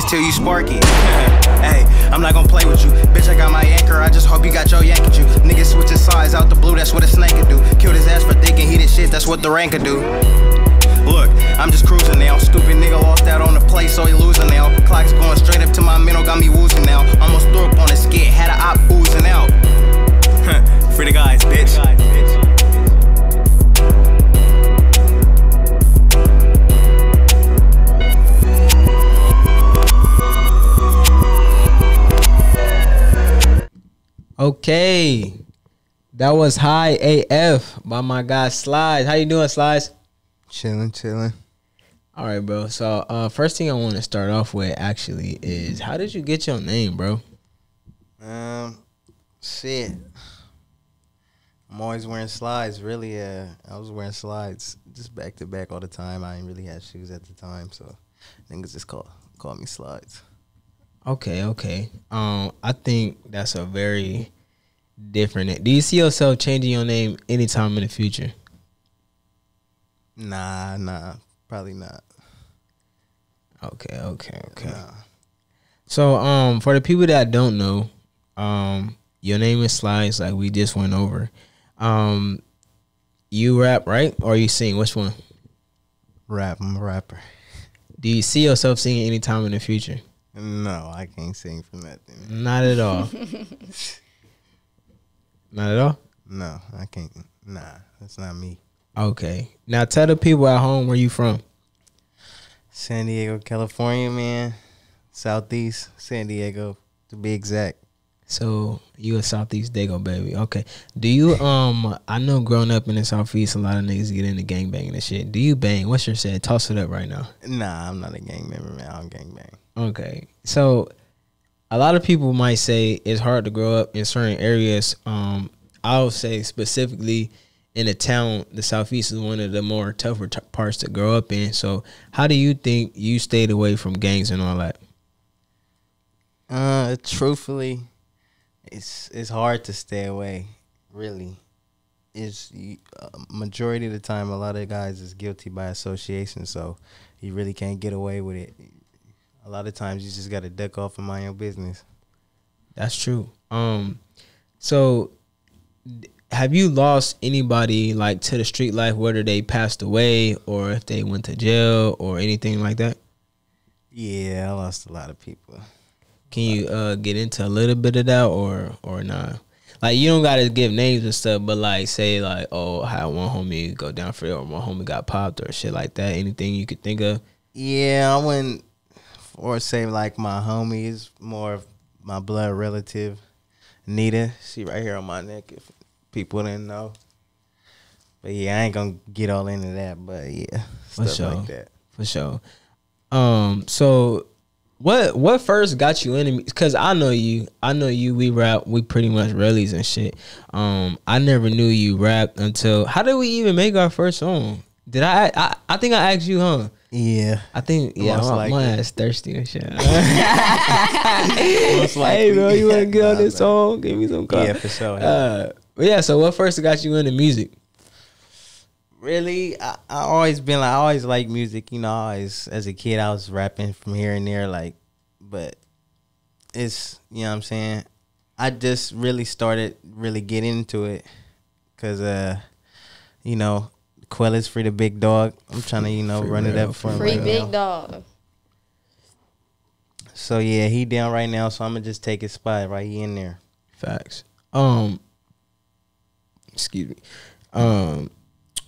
till you spark it. Hey, I'm not gonna play with you. Bitch, I got my anchor, I just hope you got your Yankee juice. Niggas switching sides out the blue, that's what a snake could do. Killed his ass for thinking he did shit, that's what the rank could do. Look, I'm just cruising now. Stupid nigga lost out on the play, so he losing now. Clock's going straight up to my middle, got me woozing now. Almost threw up on a skit, had a op oozing out. Free the guys, bitch. Okay, that was High AF by my guy Slidez. How you doing, Slidez? Chilling. All right, bro. So first thing I want to start off with actually is, how did you get your name, bro? Shit. I'm always wearing slides. Really, I was wearing slides just back to back all the time. I didn't really have shoes at the time, so niggas just call me Slides. Okay. I think that's a very different. Do you see yourself changing your name anytime in the future? Nah, probably not. Okay. Nah. So for the people that don't know, your name is Slidez, like we just went over. You rap, right? Or you sing? Which one? Rap. I'm a rapper. Do you see yourself singing anytime in the future? No, I can't sing for nothing. Not at all. Not at all? No, I can't. Nah, that's not me. Okay. Now tell the people at home where you from. San Diego, California, man. Southeast San Diego, to be exact. So you a Southeast Dago baby. Okay. Do you I know growing up in the Southeast a lot of niggas get into gangbanging and shit. Do you bang? What's your set? Toss it up right now. Nah, I'm not a gang member, man. I don't gangbang. Okay. So a lot of people might say it's hard to grow up in certain areas. I'll say specifically in the town, the Southeast is one of the more tougher parts to grow up in. So how do you think you stayed away from gangs and all that? Truthfully, it's hard to stay away, really. It's majority of the time, a lot of guys is guilty by association, so you really can't get away with it. A lot of times you just got to duck off and mind your business. That's true. So have you lost anybody like to the street life, whether they passed away or if they went to jail or anything like that? Yeah, I lost a lot of people. Can you get into a little bit of that or not? Like, you don't gotta give names and stuff, but like say like, oh, I had one homie go down for it, or one homie got popped or shit like that. Anything you could think of? Yeah, I wouldn't or say like my homie is more of my blood relative, Nita. She right here on my neck if people didn't know. But yeah, I ain't gonna get all into that, but yeah, stuff like that. For sure. So what first got you into? Because I know you. We rap. We pretty much rallies and shit. I never knew you rapped until. How did we even make our first song? Did I think I asked you, huh? Yeah. I think, yeah, my ass thirsty and shit. Hey, bro, you want to get on this song? Give me some coffee. Yeah, for sure. But yeah, so what first got you into music? Really, I always been like, I always liked music. You know, always as a kid, I was rapping from here and there, like, but it's, you know what I'm saying? I just really started really getting into it because, you know, Quella's free the big dog. I'm trying to, you know, Free run it real, up for him Free right big now. dog. So yeah, he down right now. So I'm gonna just take his spot right in there. Facts. Excuse me.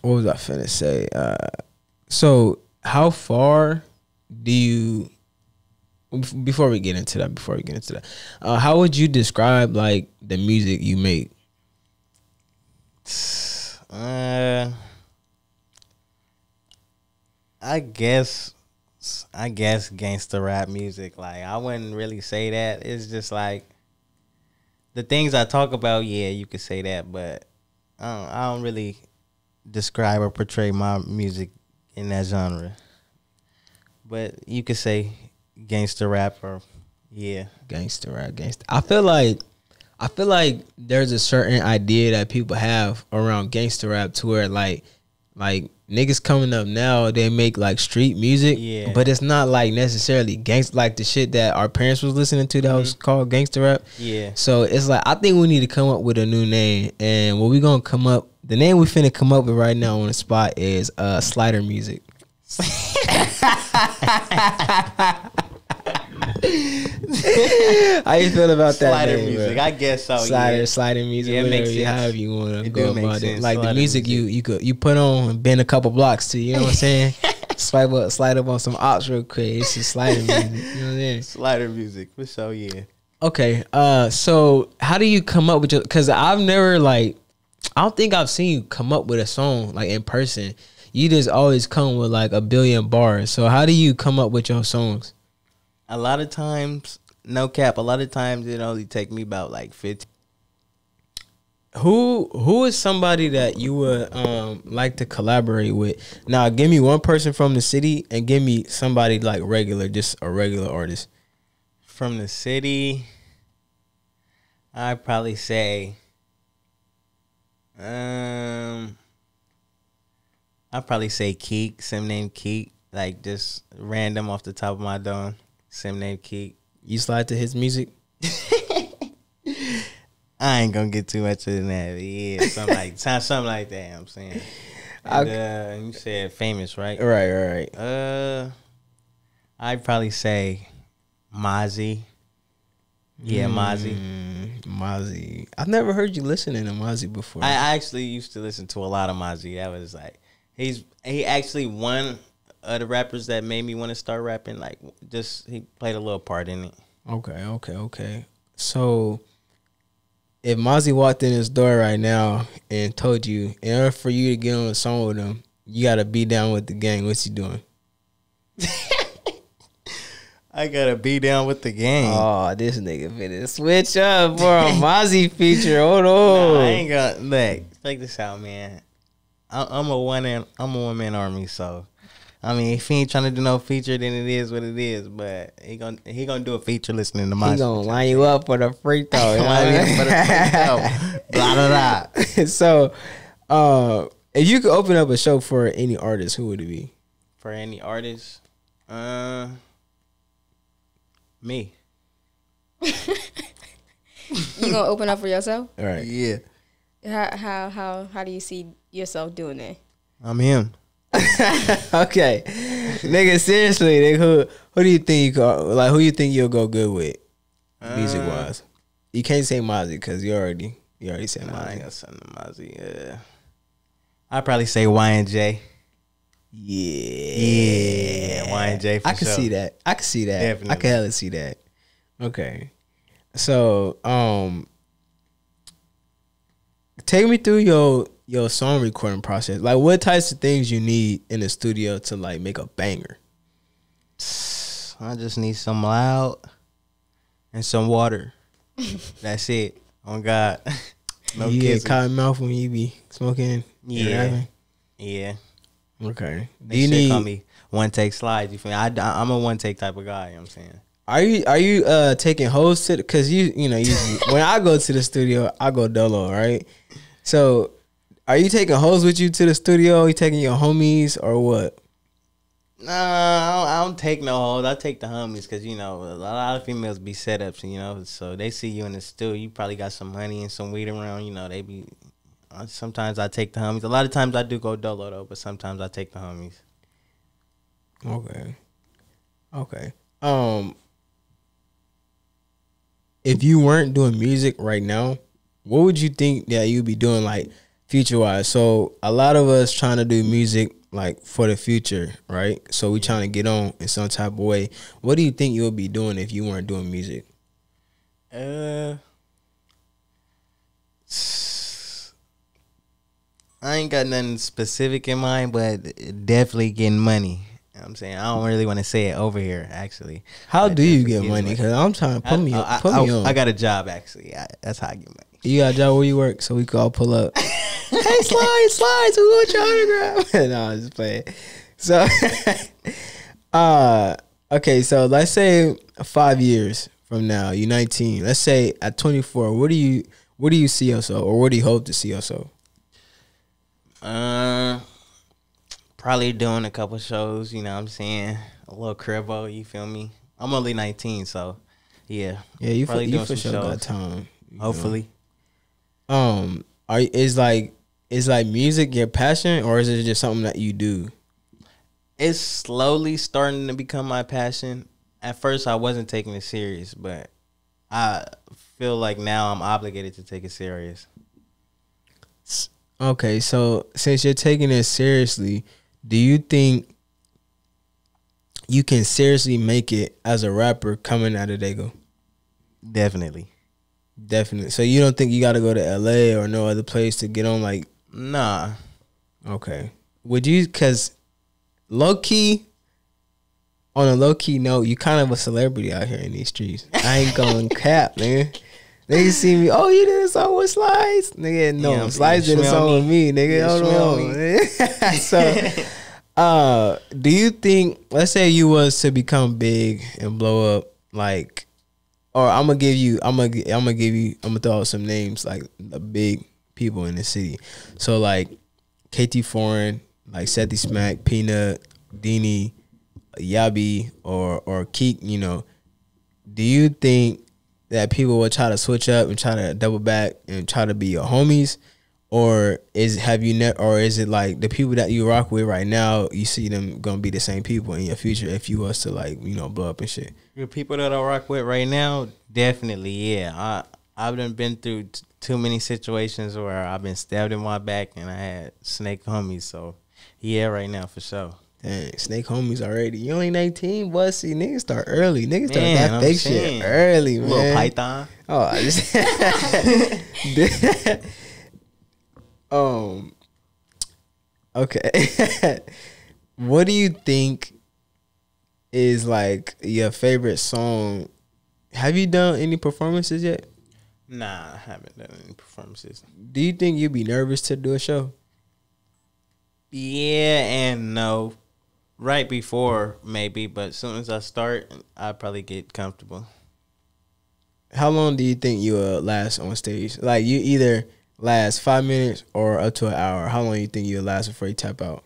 What was I finna say? So how far do you? Before we get into that, how would you describe like the music you make? I guess gangster rap music. Like, I wouldn't really say that. It's just like the things I talk about. Yeah, you could say that, but I don't really describe or portray my music in that genre. But you could say gangster rap, or yeah, Gangster rap, gangster. I feel like there's a certain idea that people have around gangster rap to where like like niggas coming up now, they make like street music, Yeah. but it's not like necessarily gangster, like the shit that our parents was listening to that was called gangster rap. Yeah. So it's like I think we need to come up with a new name, and what we gonna come up, the name we finna come up with right now on the spot is Slider Music. How you feel about that Slider name, music, bro? I guess so. Slider music, Yeah, it whatever, makes sense. however you want to It go do make about it. sense. Like the Slider music music. you put on and bend a couple blocks to, you know what I'm saying? slide up on some ops real quick. It's just slider music. You know what I'm saying? Slider music for sure. Yeah. Okay. So how do you come up with your? Because I've never like, I don't think I've seen you come up with a song like in person. You just always come with like a billion bars. So how do you come up with your songs? A lot of times, no cap. A lot of times it only take me about like 15. Who is somebody that you would like to collaborate with? Now, give me one person from the city and give me somebody like regular, just a regular artist. From the city, I'd probably say, Keek, some name Keek, like just random off the top of my dome, some name Keek. You slide to his music? I ain't gonna get too much of that, but yeah, something like that. I'm saying. And, you said famous, right? Right. I'd probably say Mozzie. Yeah, Mozzie. Mozzie. I've never heard you listening to Mozzie before. I actually used to listen to a lot of Mozzie. That was like he actually one of the rappers that made me want to start rapping. Like just he played a little part in it. Okay. So if Mozzie walked in his door right now and told you, in order for you to get on a song with him, you gotta be down with the gang, what's he doing? I gotta be down with the game. Oh, this nigga finna switch up for a Mozzie feature. Hold on. Nah, I ain't gonna look. Check this out, man. I'm a one man army. So, I mean, if he ain't trying to do no feature, then it is what it is. But he gonna do a feature listening to my. He gonna line you up for the free throw. Blah blah blah. So, if you could open up a show for any artist, who would it be? For any artist, me. You gonna open up for yourself? All right. Yeah. How do you see yourself doing that? I'm him. Okay, nigga. Seriously, nigga, who do you think you could, like? Who you think you'll go good with, music wise? You can't say Mozzie because you already said Nah, I Mozzie. ain't gonna say Mozzie. I'd probably say Y&J. Yeah, Y&J for I can sure. see that. Definitely. I can hella see that. Okay, so take me through your song recording process. Like, what types of things you need in the studio to like make a banger? I just need some loud and some water. That's it. On God. No you get kissing. cotton mouth when you be smoking. Yeah. Yeah. Okay. They call me one take Slidez. You feel me? I'm a one take type of guy. You know what I'm saying? Are you taking hoes to? Because you know usually when I go to the studio, I go dolo, right? So, are you taking hoes with you to the studio? Are you taking your homies or what? Nah, I don't take no hoes. I take the homies because, you know, a lot of females be set ups, you know, so they see you in the studio. You probably got some money and some weed around, you know, they be. Sometimes I take the homies. A lot of times I do go dolo though, but sometimes I take the homies. Okay. If you weren't doing music right now, what would you think that you'd be doing like future wise? So a lot of us trying to do music like for the future, right? So we trying to get on in some type of way. What do you think you would be doing if you weren't doing music? I ain't got nothing specific in mind, but definitely getting money. You know what I'm saying? I don't really want to say it over here, actually. How But do you definitely get getting money? Because I'm trying to put me on. I got a job, actually. That's how I get money. You got a job where you work, so we can all pull up. Hey, Slidez, who want your autograph? No, I'm just playing. So, okay, so let's say 5 years from now, you're 19. Let's say at 24, where do you see yourself, or where do you hope to see yourself? Probably doing a couple shows, you know what I'm saying? A little cribbo, you feel me? I'm only 19, so yeah. Yeah, you probably for sure got time. Hopefully. Is like music your passion, or is it just something that you do? It's slowly starting to become my passion. At first, I wasn't taking it serious, but I feel like now I'm obligated to take it serious. Okay, so since you're taking it seriously, do you think you can seriously make it as a rapper coming out of Dago? Definitely. So you don't think you got to go to LA or no other place to get on? Like, nah. Okay. Would you? Because low key, on a low key note, you kind of a celebrity out here in these streets. I ain't going cap, nigga. Niggas see me. Oh, you did a song with Slidez, nigga. No, yeah, Slidez did a song with me, nigga. Hold on. So, do you think? Let's say you was to become big and blow up, like, or I'm gonna throw out some names like the big people in the city. So like KT Foreign, like Sethy Smack, Peanut, Dini, Yabi, or Keek. You know, do you think that people will try to switch up and try to double back and try to be your homies, or is it like the people that you rock with right now, you see them gonna be the same people in your future if you was to, like, you know, blow up and shit? The people that I rock with right now, definitely, yeah. I've been through too many situations where I've been stabbed in my back and I had snake homies. So yeah, right now for sure. Dang, snake homies already. You only 19, boy. See, niggas start early. Niggas start that fake shit early, man. Little python. Oh, I just okay. What do you think is like your favorite song? Have you done any performances yet? Nah, I haven't done any performances. Do you think you'd be nervous to do a show? Yeah and no. Right before, maybe, but as soon as I start, I probably get comfortable. How long do you think you will last on stage? Like, you either last 5 minutes or up to an hour. How long do you think you'll last before you tap out?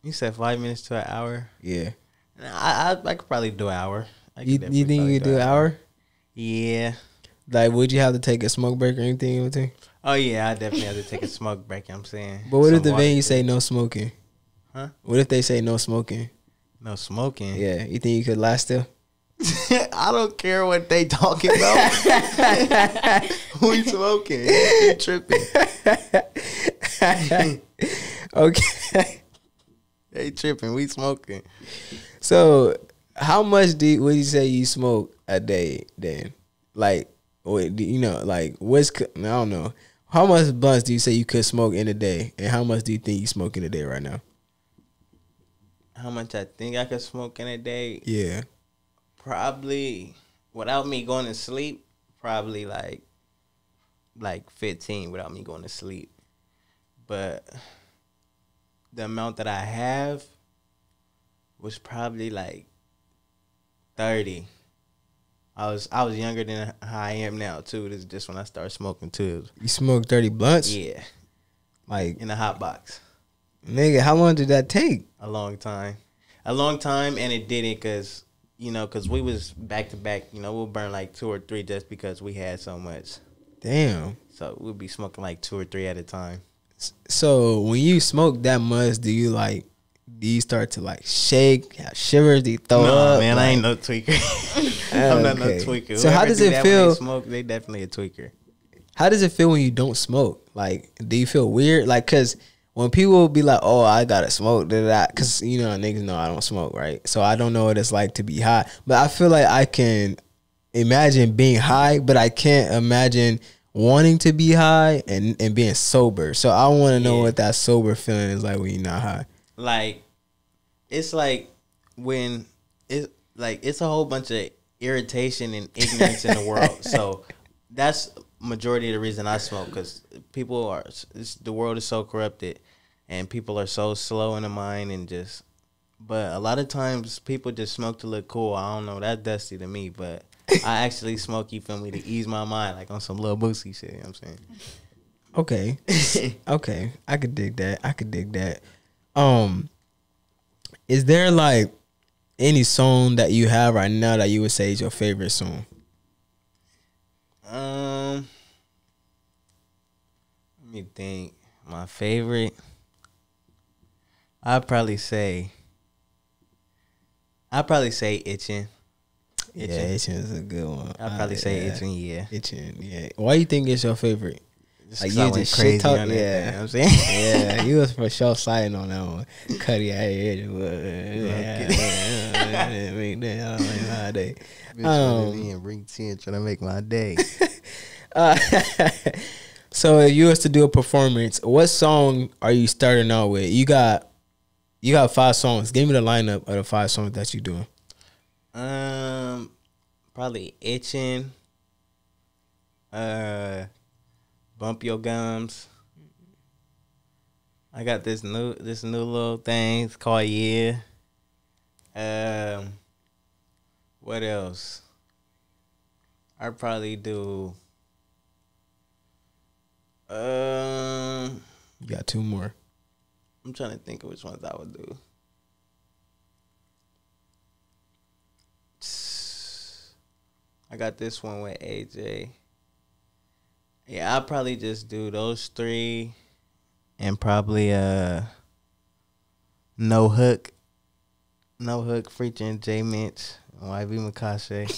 You said 5 minutes to an hour? Yeah. I could probably do an hour. You think you could do an hour? Yeah. Like, would you have to take a smoke break or anything in between? Oh, yeah, I definitely have to take a smoke break, I'm saying. But what if the venue say no smoking? Huh? What if they say no smoking? No smoking? Yeah. You think you could last still? I don't care what they talking about. We smoking. You tripping. Okay. They tripping. We smoking. So, how much would you say you smoke a day then? Like, you know, like, I don't know. How much blunts do you say you could smoke in a day? And how much do you think you smoke in a day right now? How much I think I could smoke in a day? Yeah. Probably, without me going to sleep, probably like 15 without me going to sleep. But the amount that I have was probably like 30. I was younger than how I am now too. This is just when I started smoking too. You smoked 30 blunts? Yeah. Like, in a hot box. Nigga, how long did that take? A long time, and it didn't because we was back to back. You know, we'll burn like 2 or 3 just because we had so much. Damn. So we'll be smoking like 2 or 3 at a time. So when you smoke that much, do you start to like shake, have shivers, do you throw up? No, man, like, I ain't no tweaker. I'm not no tweaker. So Whoever how does it feel? When they smoke, they definitely a tweaker. How does it feel when you don't smoke? Like, do you feel weird? Like, cause when people be like, "Oh, I gotta smoke," cause niggas know I don't smoke, right? So I don't know what it's like to be high, but I feel like I can imagine being high, but I can't imagine wanting to be high and being sober. So I want to know what that sober feeling is like when you're not high. Like, it's like when it's a whole bunch of irritation and ignorance in the world. So that's majority of the reason I smoke, because the world is so corrupted and people are so slow in the mind but a lot of times people just smoke to look cool. I don't know, that's dusty to me, but I actually smoke, you feel me, to ease my mind, like on some little boosie shit, you know what I'm saying? Okay. Okay. I could dig that. I could dig that. Is there like any song that you have right now that you would say is your favorite song? Let me think. My favorite, I'd probably say Itchin'. Yeah, Itchin' is a good one. I'd probably say Itchin', yeah. Itchin', yeah. Why you think it's your favorite? Just Like 'cause you I went just crazy shit talk, on that yeah. thing, you know what I'm saying? Yeah, you was for sure sliding on that one. Cuddy out here. My day. Bring 10 trying to make my day. So if you was to do a performance, what song are you starting out with? You got 5 songs. Give me the lineup of the 5 songs that you doing. Probably Itchin'. Bump Your Gums. I got this new little thing. It's called Yeah. What else? I'd probably do. You got 2 more. I'm trying to think of which ones I would do. I got this one with AJ. Yeah, I'll probably just do those 3, and probably No Hook featuring J Mitch, YB Mikashe,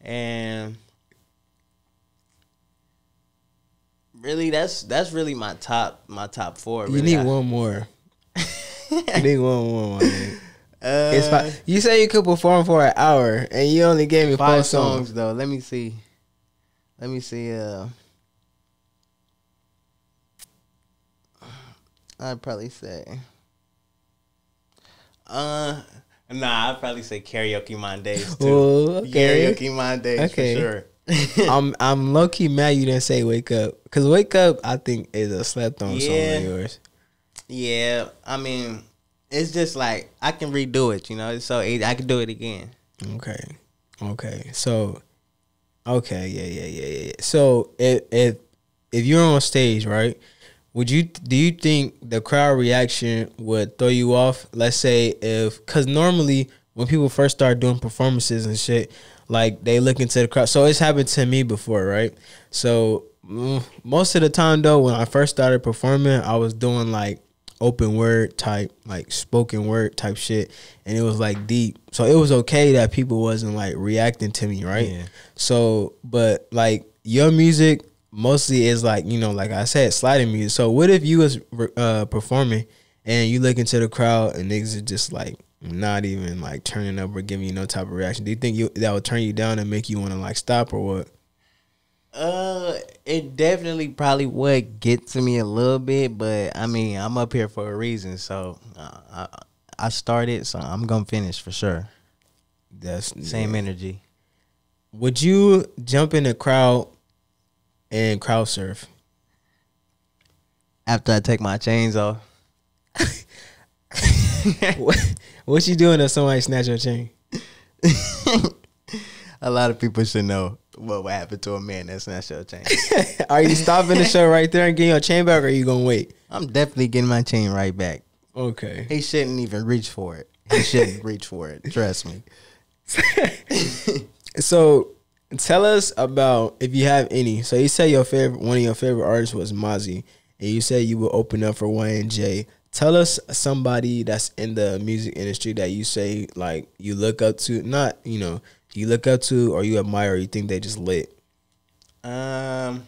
and really that's really my top 4. Really. You need one more. You need one more. Man. It's 5. You say you could perform for an hour, and you only gave me 5 4 songs though. Let me see. I'd probably say. I'd probably say Karaoke Mondays too. Oh, okay. Karaoke Mondays Okay. for sure. I'm low key mad you didn't say Wake Up, because Wake Up I think is a slept on song of yours. Yeah, I mean, it's just like I can redo it. You know, it's so easy. I can do it again. Okay. So, yeah. So if you're on stage, right? Do you think the crowd reaction would throw you off? Let's say because normally when people first start doing performances and shit, like they look into the crowd. So it's happened to me before, right? So most of the time though, when I first started performing, I was doing like open word type, like spoken word type shit, and it was like deep. So it was okay that people wasn't like reacting to me, right? Yeah. So, but like your music mostly is like, you know, like I said, sliding music. So what if you was performing and you look into the crowd and niggas are just like not even like turning up or giving you no type of reaction? Do you think that would turn you down and make you want to like stop or what? It definitely probably would get to me a little bit, but I mean, I'm up here for a reason, so I started, so I'm gonna finish for sure. That's Same energy. Would you jump in the crowd and crowd surf? After I take my chains off. What you doing if somebody snatch your chain? A lot of people should know what would happen to a man that snatched your chain. Are you stopping the show right there and getting your chain back, or are you gonna wait? I'm definitely getting my chain right back. Okay. He shouldn't even reach for it. He shouldn't reach for it. Trust me. So tell us about, if you have any. So you say one of your favorite artists was Mozzie, and you said you would open up for Y&J. Tell us somebody that's in the music industry that you say like you look up to, not, you know, you look up to or you admire or you think they just lit. I'd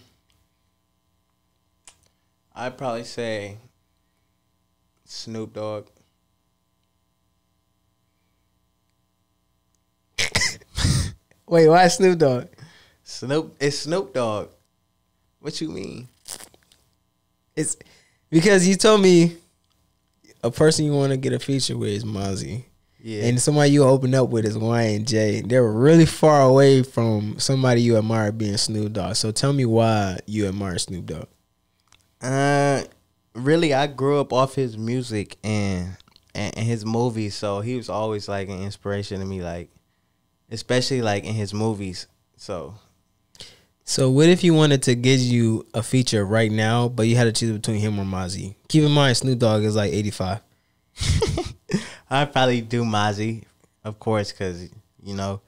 probably say Snoop Dogg. Wait, why Snoop Dogg? It's Snoop Dogg. What you mean? It's because you told me a person you want to get a feature with is Mozzie. Yeah. And somebody you open up with is Y&J. They're really far away from somebody you admire being Snoop Dogg. So tell me why you admire Snoop Dogg. Really, I grew up off his music and his movies, so he was always like an inspiration to me, like especially like in his movies. So So what if you wanted to give you a feature right now, but you had to choose between him or Mozzie? Keep in mind, Snoop Dogg is like 85. I'd probably do Mozzie, of course, because, you know,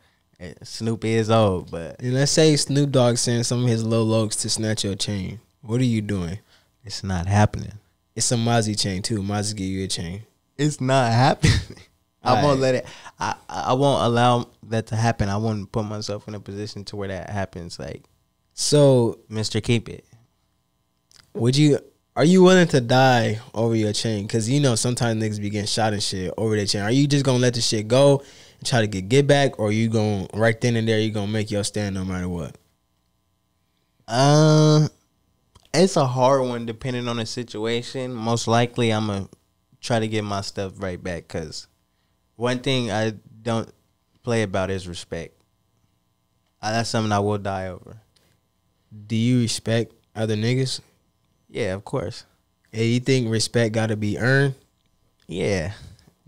Snoop is old. But And let's say Snoop Dogg sends some of his low lokes to snatch your chain. What are you doing? it's not happening. It's a Mozzie chain too. Mozzie give you a chain. It's not happening. I Right. won't let it. I won't allow that to happen. I won't put myself in a position to where that happens. Like, So Mr. Keep It. are you willing to die over your chain? Because you know sometimes niggas be getting shot and shit over their chain. Are you just gonna let the shit go and try to get back, or you gonna right then and there you gonna make your stand no matter what? It's a hard one depending on the situation. Most likely, I'm gonna try to get my stuff right back. Cause one thing I don't play about is respect. That's something I will die over. Do you respect other niggas? Yeah, of course. And you think respect got to be earned? Yeah,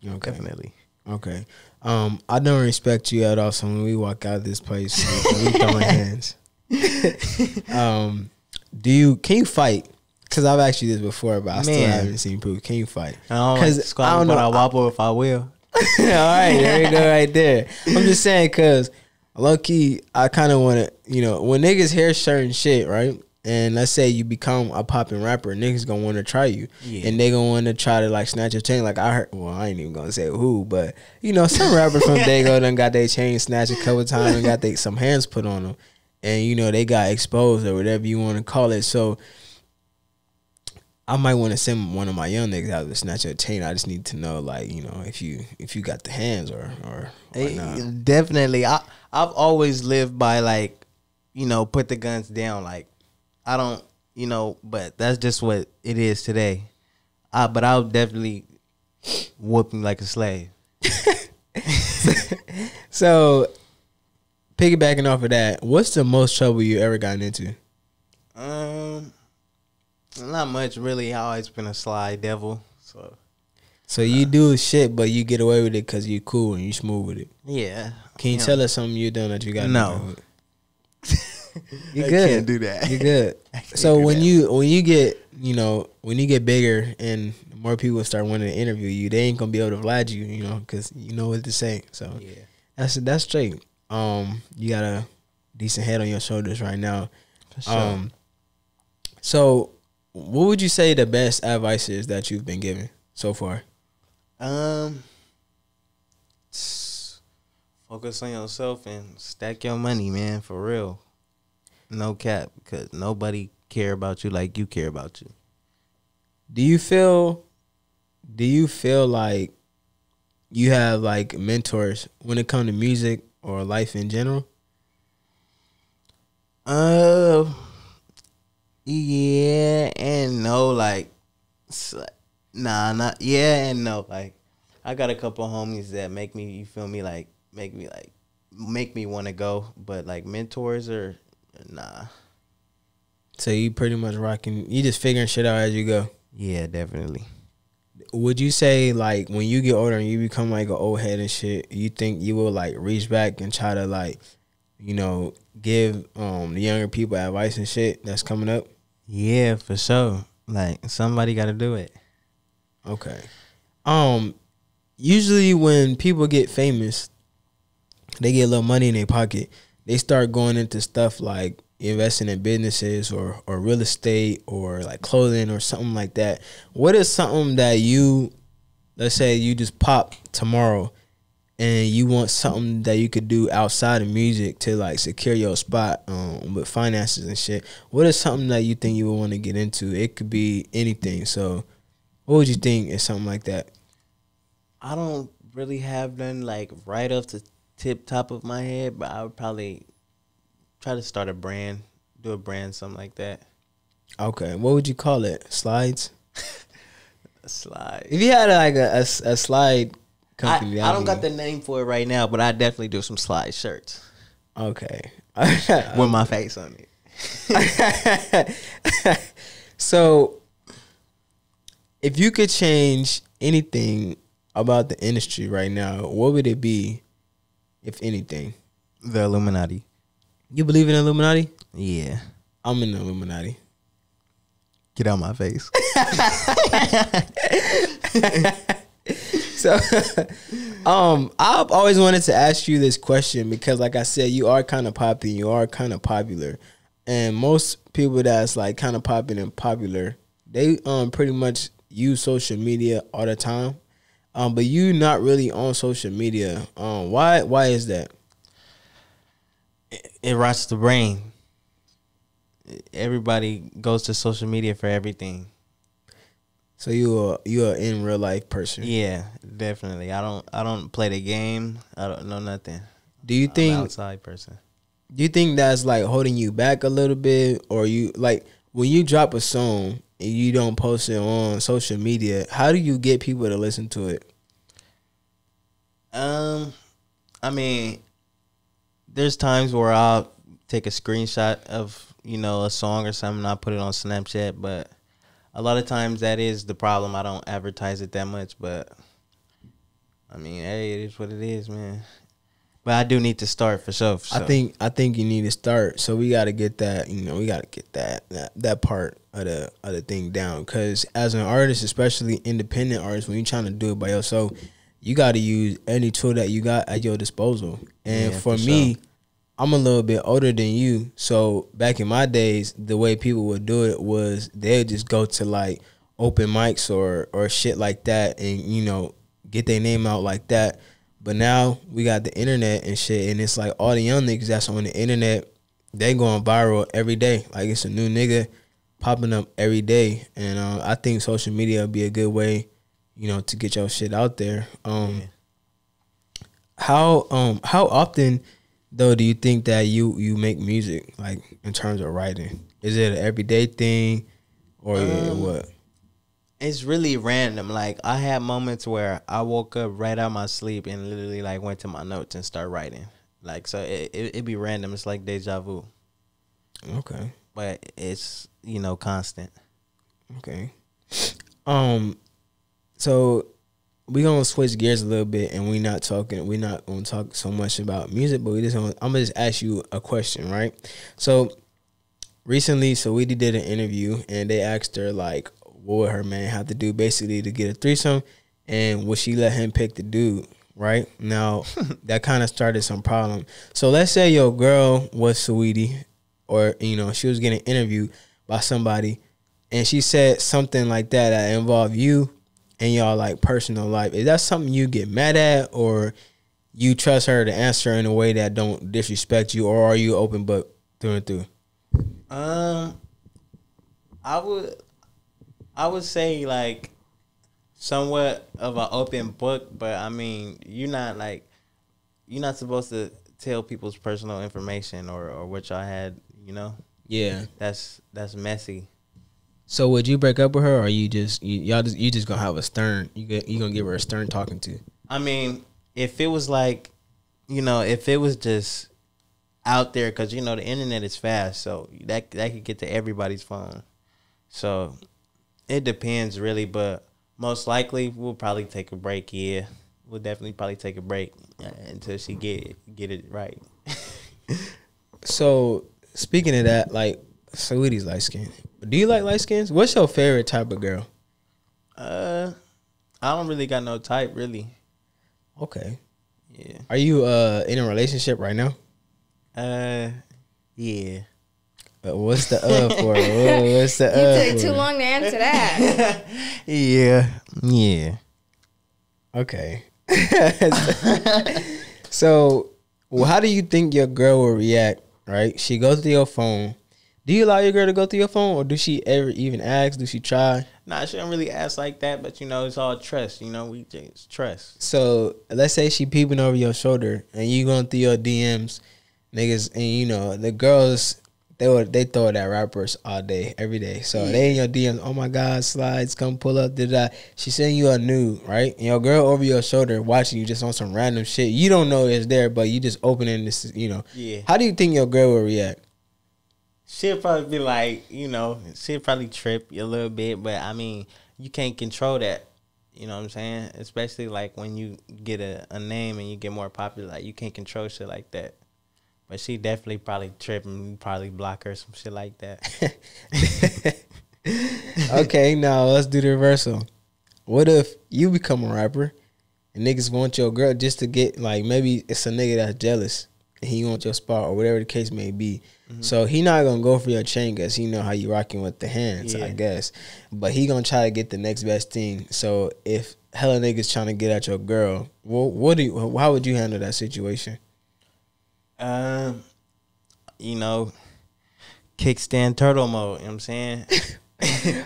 Okay. definitely. Okay. I don't respect you at all. So when we walk out of this place, we throwing hands. Can you fight? Because I've asked you this before, but I still Man. haven't seen proof. Can you fight? I don't like 'Cause squat, I don't but know. I wobble if I will. All right, there you go, right there. I'm just saying, cause low key, I kind of want to, you know, when niggas hear certain shit, right? And let's say you become a popping rapper, niggas gonna want to try you, Yeah. and they gonna want to try to like snatch your chain. Like I heard, well, I ain't even gonna say who, but you know, some rappers from Dago done got their chain snatched a couple times and got some hands put on them, and you know they got exposed or whatever you want to call it. So I might want to send one of my young niggas out to snatch your chain. I just need to know, like, you know, if you got the hands or not. Definitely. I've always lived by, like, you know, put the guns down. Like, I don't, you know, but that's just what it is today. But I'll definitely whoop him like a slave. So, piggybacking off of that, what's the most trouble you ever gotten into? Not much really. I always been a sly devil. So you do shit, but you get away with it because you cool and you smooth with it. Yeah. Can you tell us something you done that you got? No. You I good? can't do that. You good? So when you get bigger and more people start wanting to interview you, they ain't gonna be able to oblige you, you know, because you know what to say. So Yeah. that's straight. You got a decent head on your shoulders right now. For sure. So what would you say the best advice is that you've been given so far? Focus on yourself and stack your money, man, for real. No cap, because nobody care about you like you care about you. Do you feel like you have like mentors when it comes to music or life in general? Yeah and no, like, not yeah and no. Like, I got a couple homies that make me, you feel me, like, make me want to go, but like mentors or nah. So you pretty much rocking, you just figuring shit out as you go. Yeah, definitely. Would you say like when you get older and you become like an old head and shit, you think you will like reach back and try to like, you know, give the younger people advice and shit that's coming up? Yeah, for sure. Like, somebody got to do it. Okay. Usually when people get famous, they get a little money in their pocket. They start going into stuff like investing in businesses or real estate or like clothing or something like that. What is something that you, let's say you just pop tomorrow and you want something that you could do outside of music to like secure your spot with finances and shit? What is something that you think you would want to get into? It could be anything. So what would you think is something like that? I don't really have none like right off the top of my head, but I would probably try to start a brand, do a brand, something like that. Okay, what would you call it? Slides? A slide. If you had like a slide company, I don't got the name for it right now, but I definitely do some slide shirts. Okay. With my face on it. So, if you could change anything about the industry right now, what would it be, if anything? The Illuminati. You believe in Illuminati? Yeah. I'm in the Illuminati. Get out my face. So, I've always wanted to ask you this question because, like I said, you are kind of poppy. You are kind of popular, and most people that's like kind of popping and popular, they pretty much use social media all the time. But you not really on social media. Why is that? It rots the brain. Everybody goes to social media for everything. So you are in real life person. Yeah, definitely. I don't play the game. I don't know nothing. Do you think I'm an outside person? Do you think that's like holding you back a little bit, or you like when you drop a song and you don't post it on social media? How do you get people to listen to it? I mean, there's times where I'll take a screenshot of, a song or something. I'll put it on Snapchat, but a lot of times that is the problem. I don't advertise it that much, but I mean, hey, it is what it is, man. But I do need to start for sure. I think you need to start. So we got to get that, we got to get that part of the thing down. Because as an artist, especially independent artist, when you're trying to do it by yourself, you got to use any tool that you got at your disposal. And for me, sure, I'm a little bit older than you. So back in my days, the way people would do it was they'd just go to like open mics or shit like that and, get their name out like that. But now we got the internet and shit, and it's like all the young niggas that's on the internet, they going viral every day. Like it's a new nigga popping up every day. And I think social media would be a good way, to get your shit out there. How often though do you think that you make music, like in terms of writing? Is it an everyday thing or what? It's really random. Like I had moments where I woke up right out of my sleep and literally like went to my notes and start writing. Like so it be random. It's like deja vu. Okay. But it's, constant. Okay. So we gonna switch gears a little bit, and we're not gonna talk so much about music, but I'm gonna just ask you a question, right? So recently, Saweetie did an interview, and they asked her like, what would her man have to do basically to get a threesome, and would she let him pick the dude? Right now, that kind of started some problem. So let's say your girl was Saweetie, or she was getting interviewed by somebody, and she said something like that involved you and y'all like personal life. Is that something you get mad at, or you trust her to answer in a way that don't disrespect you, or are you open book through and through? I would say like somewhat of an open book, but I mean you're not supposed to tell people's personal information or what y'all had, Yeah, that's messy. So would you break up with her, or you just gonna have a stern? You gonna give her a stern talking to? I mean, if it was like, if it was just out there, because the internet is fast, so that could get to everybody's phone. So it depends really, but most likely we'll probably take a break. Yeah, we'll definitely probably take a break until she get it right. So speaking of that, like Saweetie's light skin. Do you like light skins? What's your favorite type of girl? I don't really got no type really. Okay. Yeah. Are you in a relationship right now? Yeah. What's the for? What's the You took too long to answer that. Yeah. Okay. So, how do you think your girl will react? Right? She goes to your phone. Do you allow your girl to go through your phone, or do she ever even ask? Do she try? Nah, she don't really ask like that, but it's all trust. We just trust. So let's say she peeping over your shoulder, and you going through your DMs, niggas, and the girls they throw it at rappers all day, every day. So they in your DMs. Oh my God, Slides, come pull up. She sending you a nude, right? And your girl over your shoulder watching you just on some random shit. You don't know it's there, but you just opening this. Yeah. How do you think your girl will react? She'll probably be like, she'll probably trip a little bit, but I mean, you can't control that. You know what I'm saying? Especially like when you get a name and you get more popular, like you can't control shit like that. But she definitely probably tripping, probably block her, some shit like that. Okay, now let's do the reversal. What if you become a rapper and niggas want your girl just to get, like, maybe it's a nigga that's jealous and he want your spot or whatever the case may be. So he not gonna go for your chain because he know how you rocking with the hands, I guess. But he gonna try to get the next best thing. So if hella niggas trying to get at your girl, how would you handle that situation? You know, kickstand turtle mode, you know what I'm saying?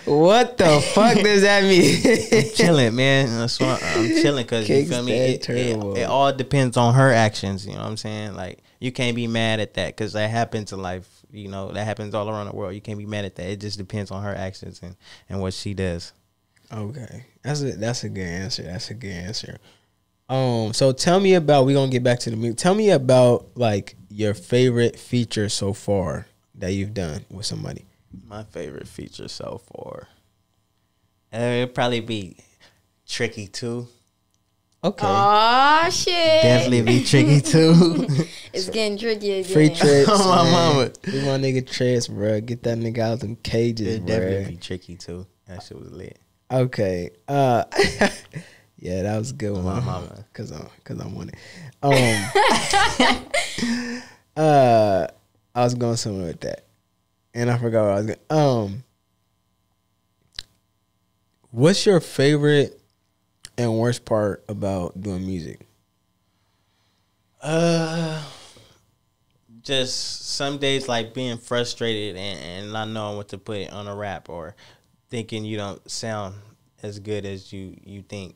What the fuck does that mean? I'm chilling, man. That's why I'm chilling because you feel me. It all depends on her actions. You know what I'm saying? Like you can't be mad at that because that happens in life. You know that happens all around the world. You can't be mad at that. It just depends on her actions and what she does. Okay, that's a good answer. That's a good answer. So tell me about. We gonna get back to the music. Tell me about like your favorite feature so far that you've done with somebody. My favorite feature so far. It'd probably be Tricky too. Okay. Aw, shit. Definitely be Tricky too. It's getting tricky again. Free trips. My man. mama. We my nigga trips, bro. Get that nigga out them cages, It'd bro. definitely be Tricky too. That shit was lit. Okay. Yeah, that was a good one. My mama. Cause I'm on it. I was going somewhere with that. And I forgot what I was going. What's your favorite and worst part about doing music? Just some days like being frustrated and not knowing what to put on a rap or thinking you don't sound as good as you think.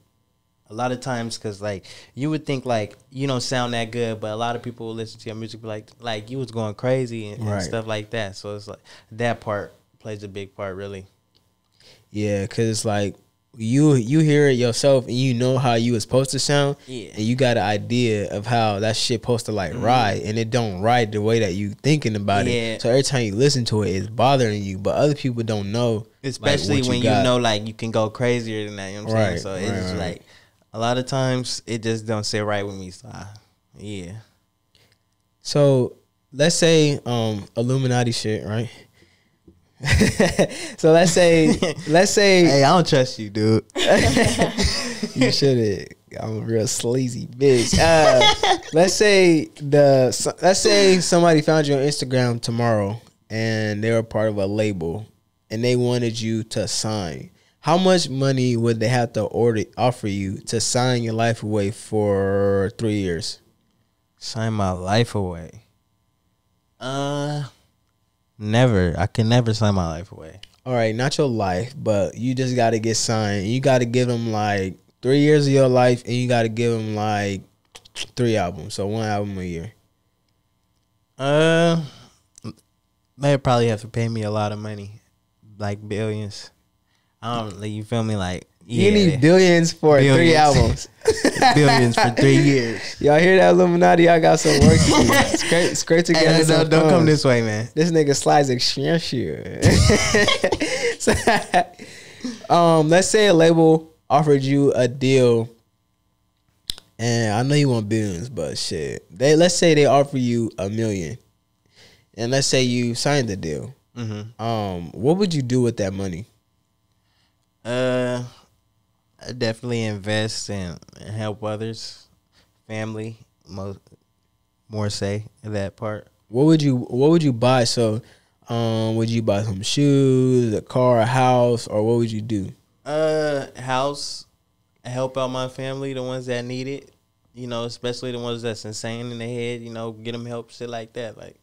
A lot of times, because like you would think like you don't sound that good, but a lot of people will listen to your music be like you was going crazy and stuff like that. So it's like that part plays a big part, really. Yeah, because it's like you hear it yourself and you know how you was supposed to sound, and you got an idea of how that shit supposed to like ride, and it don't ride the way that you thinking about it. So every time you listen to it, it's bothering you, but other people don't know. Especially like, when you know like you can go crazier than that. You know what I'm saying? So it's just like a lot of times it just don't sit right with me. So yeah. So let's say Illuminati shit, right? So let's say Hey, I don't trust you, dude. you should. I'm a real sleazy bitch. Let's say somebody found you on Instagram tomorrow and they were part of a label and they wanted you to sign. How much money would they have to offer you to sign your life away for 3 years? Sign my life away. Never. I can never sign my life away. All right, not your life, but you just got to get signed. You got to give them like 3 years of your life, and you got to give them like 3 albums, so 1 album a year. They'd probably have to pay me a lot of money, like billions. I don't. Like, you feel me? Like you need billions for 3 albums. Billions for 3 years. Y'all hear that, Illuminati? Y'all got some work to do. Scrape together. Hey, some don't come funds. this way, man. This nigga Slidez expensive. Let's say a label offered you a deal, and I know you want billions, but shit, let's say they offer you $1 million, and let's say you signed the deal. What would you do with that money? I definitely invest and help others, family, more say that part. What would you buy? So, would you buy some shoes, a car, a house, or what would you do? House, help out my family, the ones that need it. You know, especially the ones that's insane in the head. You know, get them help, shit like that. Like,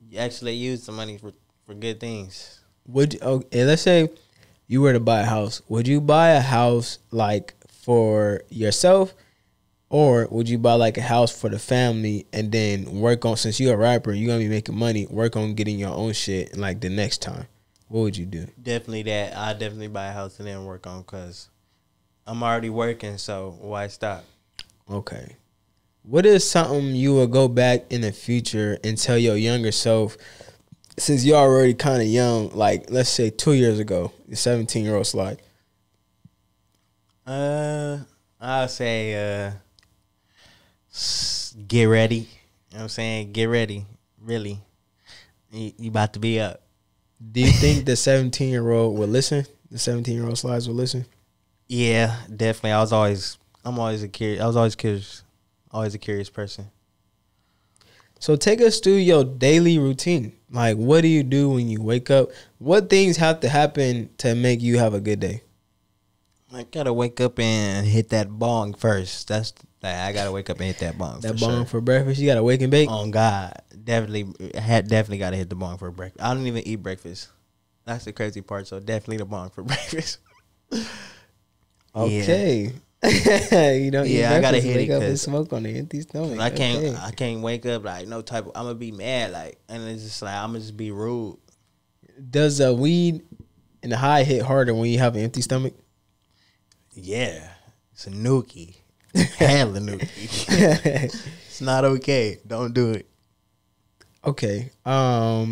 you actually use the money for good things. Let's say you were to buy a house. Would you buy a house like for yourself, or would you buy like a house for the family and then work on, since you're a rapper, you're gonna be making money, work on getting your own shit like the next time? What would you do? Definitely that. I'd definitely buy a house and then work on, because I'm already working, so why stop? Okay. What is something you will go back in the future and tell your younger self, since you're already kind of young, like let's say 2 years ago, the 17-year-old Slide? I'll say get ready. what I'm saying? Get ready. Really. You about to be up. Do you think the 17-year-old will listen? The 17-year-old Slidez will listen? Yeah, definitely. I was always curious. Always a curious person. So take us through your daily routine. Like, what do you do when you wake up? What things have to happen to make you have a good day? I gotta wake up and hit that bong first. I gotta wake up and hit that bong. That for bong sure. for breakfast? You got to wake and bake? Oh God, definitely gotta hit the bong for breakfast. I don't even eat breakfast. That's the crazy part. So definitely the bong for breakfast. Okay. You know, Yeah, I gotta hit wake it up and 'cause smoke on the empty stomach. I can't. Okay. I can't wake up like no type of. I'm gonna be mad like, and it's just like I'm gonna just be rude. Does weed and the high hit harder when you have an empty stomach? Yeah, it's a nookie. Hella nookie. It's not okay. Don't do it. Okay. How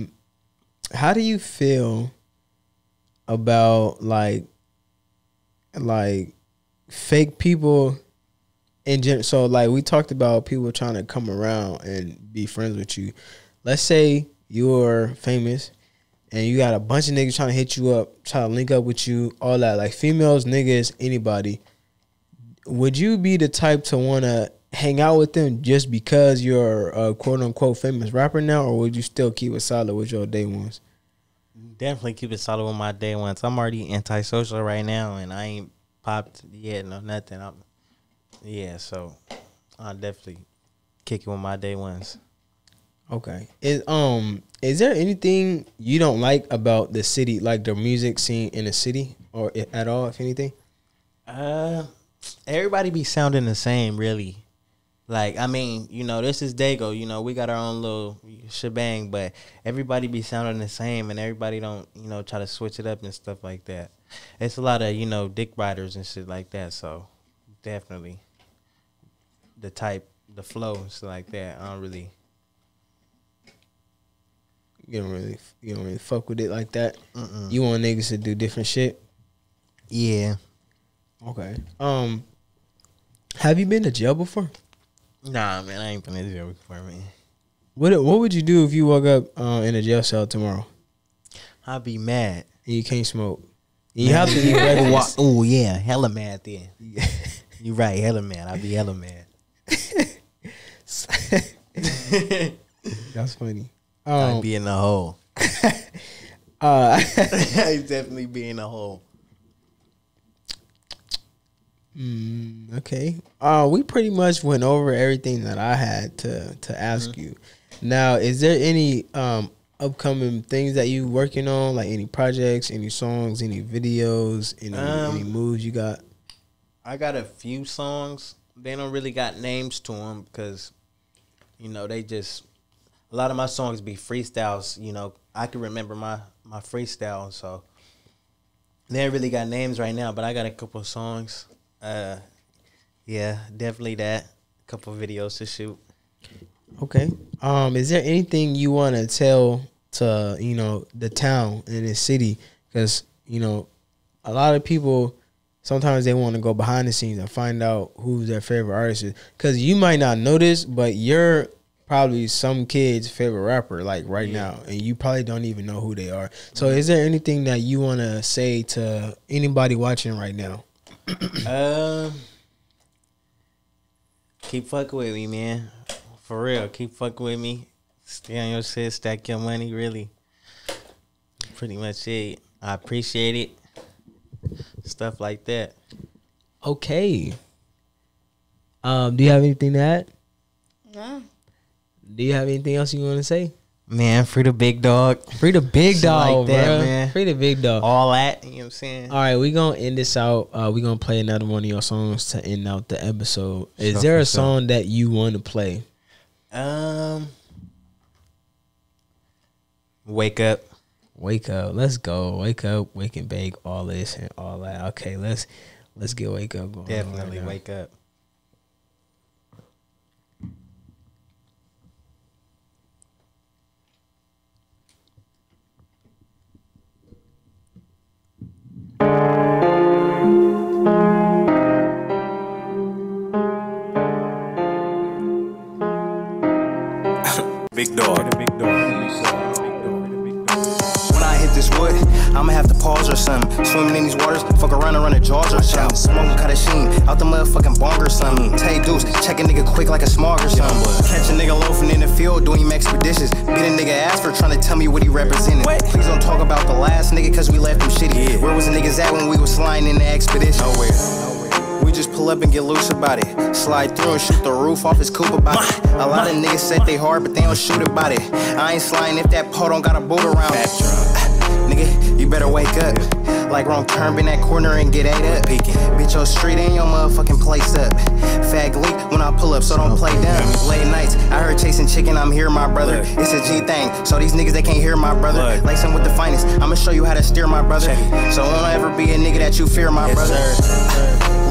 do you feel about like fake people in general? So like we talked about people trying to come around and be friends with you. Let's say you're famous and you got a bunch of niggas trying to hit you up, try to link up with you, all that. Like females, niggas, anybody. Would you be the type to want to hang out with them just because you're a quote unquote famous rapper now, or would you still keep it solid with your day ones? Definitely keep it solid with my day ones. I'm already antisocial right now, and I ain't popped yet, no nothing. So I'll definitely kick it with my day ones. Okay. Is there anything you don't like about the city, like the music scene in the city, or at all, if anything? Everybody be sounding the same, really. Like, I mean, you know, this is Dago. You know, we got our own little shebang, but everybody be sounding the same, and everybody don't, you know, try to switch it up and stuff like that. It's a lot of, you know, dick riders and shit like that. So, definitely, the flow and stuff like that. I don't really. You don't really fuck with it like that. You want niggas to do different shit. Yeah. Okay. Have you been to jail before? Nah, man, I ain't been to jail before, man. What would you do if you woke up in a jail cell tomorrow I'd be mad. and you can't smoke? You have to eat breakfast. Oh yeah, hella mad then. You right, hella mad. I'd be hella mad. That's funny. I'd be in the hole. I'd definitely be in the hole. Okay. We pretty much went over everything that I had to ask you. Now, is there any upcoming things that you working on, like any projects, any songs, any videos, any moves you got? I got a few songs. They don't really got names to them because, you know, they just a lot of my songs be freestyles. You know, I can remember my freestyle, so they ain't really got names right now. But I got a couple of songs. Yeah, definitely that. A couple of videos to shoot. Okay. Is there anything you want to tell to, you know, the town and the city? Because, you know, a lot of people, sometimes they want to go behind the scenes and find out who's their favorite artist is. Because you might not know this, but you're probably some kid's favorite rapper, like right now, and you probably don't even know who they are. So is there anything that you want to say to anybody watching right now? Keep fucking with me, man. For real, keep fucking with me. Stay on your shit, stack your money, really. Pretty much it. I appreciate it. Stuff like that. Okay. Do you have anything to add? No. Do you have anything else you want to say? Man, free the big dog. Free the big Shit dog, like that, bro. man. Free the big dog. All that, you know what I'm saying? All right, we gonna end this out. We gonna play another one of your songs to end out the episode. Is Sure, there for a song that you want to play? Wake up. Wake up. Let's go. Wake up. Wake and bake. All this and all that. Okay, let's get wake up going. Definitely right now. wake up. Big dog. When I hit this wood, I'ma have to pause or something. Swimming in these waters, fuck around and run a jaws or something. Smoking cut a sheen out the motherfucking bong or something. Tay deuce, check a nigga quick like a smog or something. Catch a nigga loafing in the field doing him expeditions. Beat a nigga ass for trying to tell me what he represented. Please don't talk about the last nigga cause we left him shitty. Where was the niggas at when we was flying in the expedition? Nowhere. We just pull up and get loose about it. Slide through and shoot the roof off his coupe about it. A lot of niggas said they hard, but they don't shoot about it. I ain't sliding if that pole don't got a boot around it. Nigga, you better wake up. Like wrong turn, bend that corner and get ate up. Bitch, your street ain't your motherfucking place up. Fag leak when I pull up, so don't play dumb. Late nights, I heard chasing chicken, I'm here, my brother. It's a G thing, so these niggas, they can't hear my brother. Lacing with the finest, I'ma show you how to steer, my brother. So won't ever be a nigga that you fear, my brother.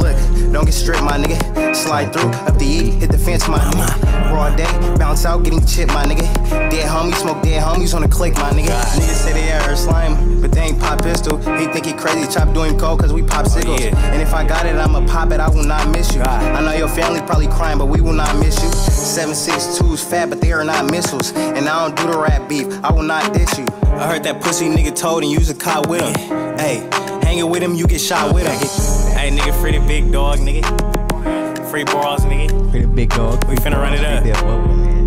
Look, don't get stripped, my nigga. Slide through, up the E, hit the fence, my nigga. Raw day, bounce out, getting chipped, my nigga. Dead homies, smoke dead homies on the click, my nigga. Niggas say they heard slime, but they ain't pop pistol. He think he crazy, chop doing cold cause we pop sickles. And if I got it, I'ma pop it, I will not miss you. I know your family probably crying, but we will not miss you. 7.62's fat, but they are not missiles. And I don't do the rap beef, I will not diss you. I heard that pussy nigga told and use a cop with him. Hey, hanging with him, you get shot with him. Hey, nigga, free the big dog, nigga. Free balls, nigga. Free the big dog. We finna run it up.